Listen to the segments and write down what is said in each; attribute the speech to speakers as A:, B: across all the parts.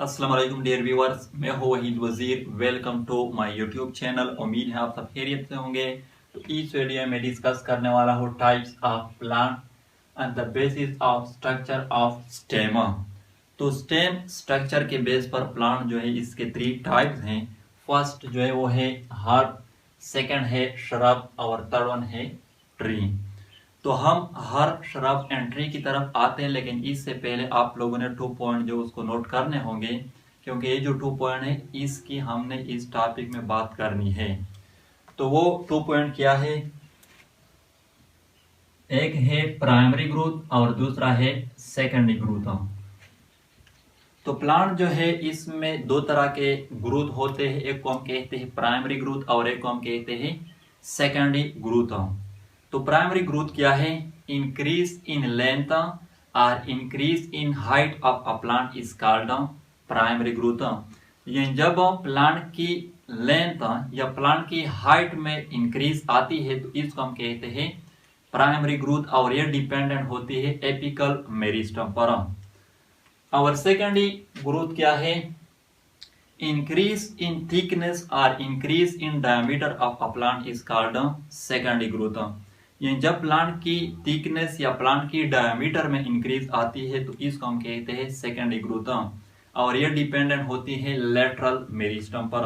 A: अस्सलाम वालेकुम dear viewers, मैं हूं Wahid Wazir. Welcome to my YouTube channel. उम्मीद है आप सब खैरियत से होंगे। तो इस वीडियो में डिस्कस करने वाला हूं types of plant and the basis of structure of stem. तो स्टेम स्ट्रक्चर के बेस पर प्लांट जो है इसके 3 टाइप्स हैं। फर्स्ट जो है वो है हर्ब, सेकंड है श्रब और थर्ड वन है ट्री। तो हम हर श्रब एंट्री की तरफ आते हैं, लेकिन इससे पहले आप लोगों ने 2 पॉइंट जो उसको नोट करने होंगे, क्योंकि ये जो 2 पॉइंट है इसकी हमने इस टॉपिक में बात करनी है। तो वो 2 पॉइंट क्या है? एक है प्राइमरी ग्रोथ और दूसरा है सेकेंडरी ग्रोथ। तो प्लांट जो है इसमें 2 तरह के ग्रोथ होते हैं, एक को हम कहते हैं प्राइमरी ग्रोथ और एक को हम कहते हैं सेकेंडरी ग्रोथ। तो प्राइमरी ग्रोथ क्या है? इंक्रीज इन लेंथ और increase in height of a plant is called primary growth. ये जब प्लांट की लेंथ या प्लांट की हाइट में इंक्रीज आती है तो इसको हम कहते हैं प्राइमरी ग्रोथ, और ये डिपेंडेंट होती है एपिकल मेरिस्टम पर। और सेकेंडरी ग्रोथ क्या है? इंक्रीज इन थिकनेस और increase in diameter of a plant is called secondary growth. ये जब प्लांट की थिकनेस या प्लांट की डायमीटर में इंक्रीज आती है तो इसको हम कहते हैं सेकेंडरी ग्रोथ, और ये डिपेंडेंट होती है लेटरल मेरिस्टम पर।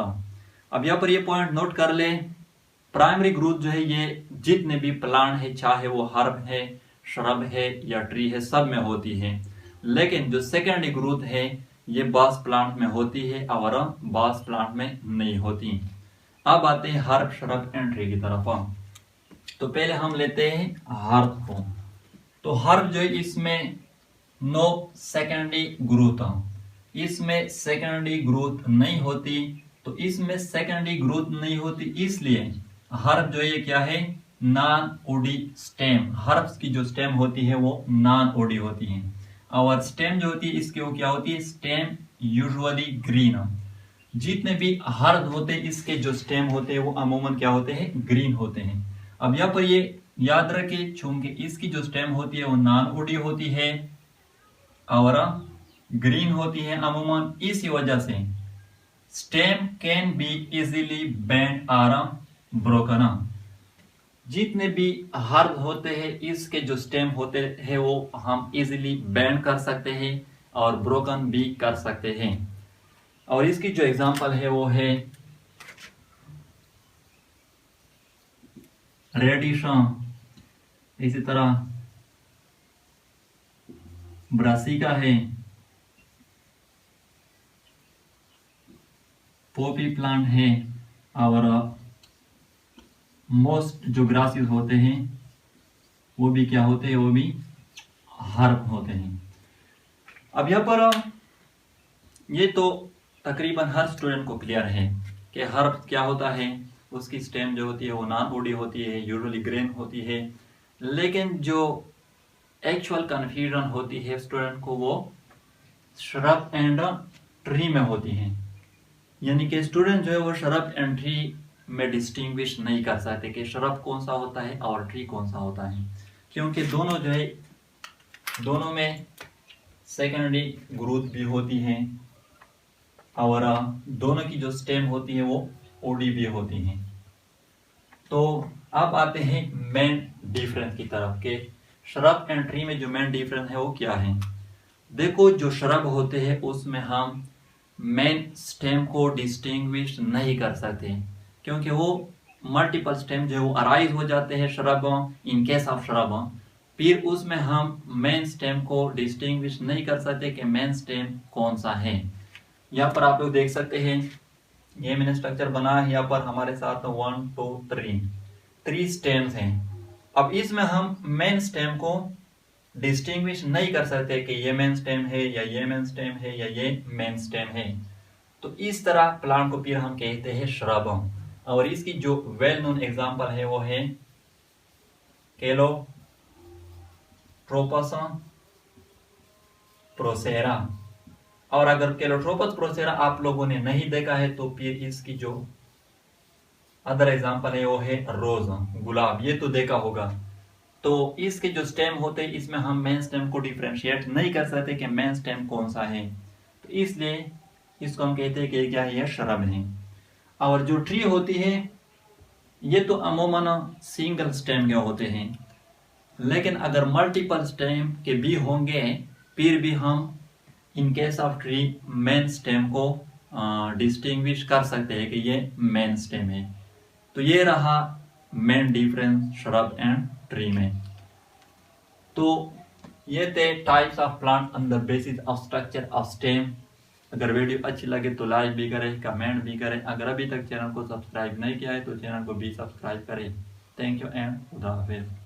A: अब यहाँ पर ये पॉइंट नोट कर ले, प्राइमरी ग्रोथ जो है ये जितने भी प्लांट है, चाहे वो हर्ब है, श्रब है या ट्री है, सब में होती है। लेकिन जो सेकेंडरी ग्रोथ है ये बास प्लांट में होती है और बास प्लांट में नहीं होती। अब आते हैं हर्ब, श्रब एंड ट्री की तरफ। तो पहले हम लेते हैं हर्ब को। तो हर्ब जो है इसमें नो सेकेंडरी ग्रोथ, इसमें सेकेंडरी ग्रोथ नहीं होती। तो इसमें सेकेंडरी ग्रोथ नहीं होती इसलिए हर्ब जो है ये क्या है? Non OD stem. हर्ब्स की जो स्टेम होती है वो नॉन ओडी होती है, और स्टेम जो होती है इसकी वो क्या होती है? Stem usually green. जितने भी हर्ब होते हैं इसके जो स्टेम होते हैं वो अमूमन क्या होते हैं? ग्रीन होते हैं। अब यहाँ पर ये याद रखिए, चूंकि इसकी जो स्टेम होती है वो नॉन ओडी होती है और ग्रीन होती है अमूमन, इसी वजह से stem can be easily bend और ब्रोकन। जितने भी हर्ब होते हैं इसके जो स्टेम होते हैं वो हम इजीली बेंड कर सकते हैं और ब्रोकन भी कर सकते हैं। और इसकी जो एग्जांपल है वो है रेडिशा, इसी तरह ब्रासिका है, पॉपी प्लांट है, और मोस्ट जो ग्रासेस होते हैं वो भी क्या होते हैं? वो भी हर्ब होते हैं। अब यहाँ पर ये तो तकरीबन हर स्टूडेंट को क्लियर है कि हर्ब क्या होता है। उसकी स्टेम जो होती है वो नॉन ओडी होती है, यूजुअली ग्रीन होती है। लेकिन जो एक्चुअल कंफ्यूजन होती है स्टूडेंट को वो श्रब एंड ट्री में होती है। यानी कि स्टूडेंट जो है वो श्रब एंड ट्री में डिस्टिंग्विश नहीं कर सकते कि श्रब कौन सा होता है और ट्री कौन सा होता है, क्योंकि दोनों जो है दोनों में सेकेंडरी ग्रोथ भी होती है और दोनों की जो स्टेम होती है वो ओडी भी होती है। तो अब आते हैं मेन डिफरेंस की तरफ के श्रब एंड ट्री में जो मेन डिफरेंस है वो क्या है। देखो, जो श्रब होते हैं उसमें हम मेन स्टेम को डिस्टिंग्विश नहीं कर सकते, क्योंकि वो मल्टीपल स्टेम जो अराइज हो जाते हैं shrub, in case of shrub, फिर उसमें हम मेन स्टेम को डिस्टिंग्विश नहीं कर सकते कि मेन स्टेम कौन सा है। यहाँ पर आप लोग देख सकते हैं, ये मैंने स्ट्रक्चर बना है। यहाँ पर हमारे साथ 1 2 3 स्टेम्स हैं। अब इसमें हम मेन स्टेम को डिस्टिंग्विश नहीं कर सकते कि ये मेन स्टेम है या ये मेन स्टेम है या ये मेन स्टेम है। तो इस तरह प्लांट को फिर हम कहते हैं श्रब। और इसकी जो वेल नोन एग्जांपल है वो है कैलोट्रोपस प्रोसेरा। और अगर कैलोट्रोपस प्रोसेरा आप लोगों ने नहीं देखा है तो फिर इसकी जो अदर एग्जांपल है वो है रोज, गुलाब, ये तो देखा होगा। तो इसके जो स्टेम होते हैं इसमें हम मेन स्टेम को डिफरेंशिएट नहीं कर सकते कि मेन स्टेम कौन सा है। तो इसलिए इसको हम कहते हैं कि क्या है, ये श्रब है। और जो ट्री होती है ये तो अमूमन सिंगल स्टेम के होते हैं, लेकिन अगर मल्टीपल स्टेम के भी होंगे फिर भी हम in case of tree main stem को डिस्टिंग्विश कर सकते हैं कि ये मेन स्टेम है। तो ये रहा main difference shrub and tree में। तो ये थे types of plant on the basis of structure of stem. अगर वीडियो अच्छी लगे तो लाइक भी करें, कमेंट भी करें। अगर अभी तक चैनल को सब्सक्राइब नहीं किया है तो चैनल को भी सब्सक्राइब करें। थैंक यू एंड खुदा हाफिज़।